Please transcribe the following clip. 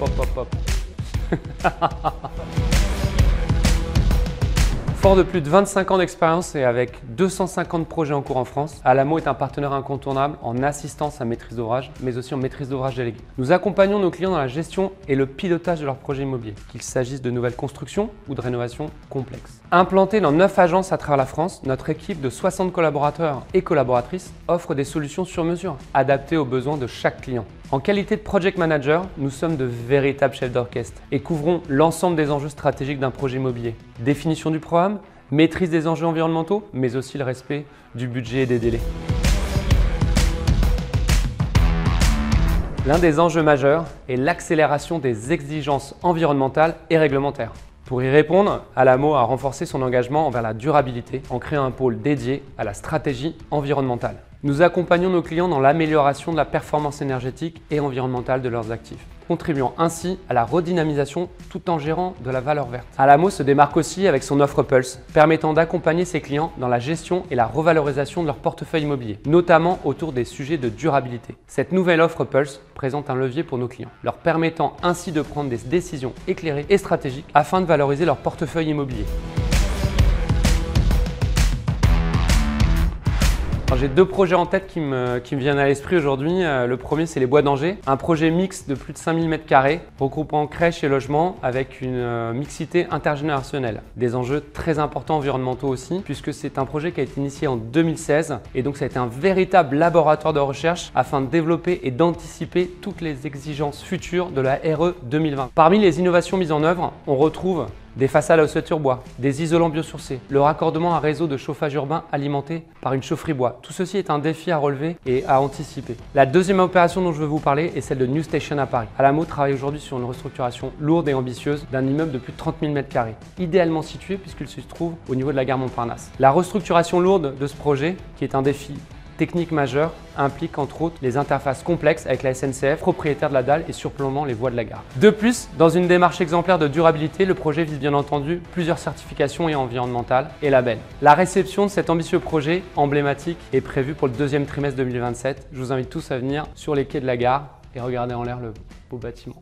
hop. Fort de plus de 25 ans d'expérience et avec 250 projets en cours en France, Alamo est un partenaire incontournable en assistance à maîtrise d'ouvrage, mais aussi en maîtrise d'ouvrage déléguée. Nous accompagnons nos clients dans la gestion et le pilotage de leurs projets immobiliers, qu'il s'agisse de nouvelles constructions ou de rénovations complexes. Implantée dans 9 agences à travers la France, notre équipe de 60 collaborateurs et collaboratrices offre des solutions sur mesure, adaptées aux besoins de chaque client. En qualité de project manager, nous sommes de véritables chefs d'orchestre et couvrons l'ensemble des enjeux stratégiques d'un projet immobilier. Définition du programme, maîtrise des enjeux environnementaux, mais aussi le respect du budget et des délais. L'un des enjeux majeurs est l'accélération des exigences environnementales et réglementaires. Pour y répondre, Alamo a renforcé son engagement envers la durabilité en créant un pôle dédié à la stratégie environnementale. Nous accompagnons nos clients dans l'amélioration de la performance énergétique et environnementale de leurs actifs, contribuant ainsi à la redynamisation tout en gérant de la valeur verte. Alamo se démarque aussi avec son offre Pulse, permettant d'accompagner ses clients dans la gestion et la revalorisation de leur portefeuille immobilier, notamment autour des sujets de durabilité. Cette nouvelle offre Pulse présente un levier pour nos clients, leur permettant ainsi de prendre des décisions éclairées et stratégiques afin de valoriser leur portefeuille immobilier. J'ai deux projets en tête qui me viennent à l'esprit aujourd'hui. Le premier, c'est les Bois d'Angers, un projet mixte de plus de 5000 m², regroupant crèche et logement avec une mixité intergénérationnelle. Des enjeux très importants environnementaux aussi, puisque c'est un projet qui a été initié en 2016 et donc ça a été un véritable laboratoire de recherche afin de développer et d'anticiper toutes les exigences futures de la RE 2020. Parmi les innovations mises en œuvre, on retrouve des façades à ossature bois, des isolants biosourcés, le raccordement à un réseau de chauffage urbain alimenté par une chaufferie bois. Tout ceci est un défi à relever et à anticiper. La deuxième opération dont je veux vous parler est celle de New Station à Paris. Alamo travaille aujourd'hui sur une restructuration lourde et ambitieuse d'un immeuble de plus de 30 000 m², idéalement situé puisqu'il se trouve au niveau de la gare Montparnasse. La restructuration lourde de ce projet, qui est un défi technique majeure, implique entre autres les interfaces complexes avec la SNCF, propriétaire de la dalle et surplombant les voies de la gare. De plus, dans une démarche exemplaire de durabilité, le projet vise bien entendu plusieurs certifications et environnementales et labels. La réception de cet ambitieux projet emblématique est prévue pour le deuxième trimestre 2027. Je vous invite tous à venir sur les quais de la gare et regarder en l'air le beau bâtiment.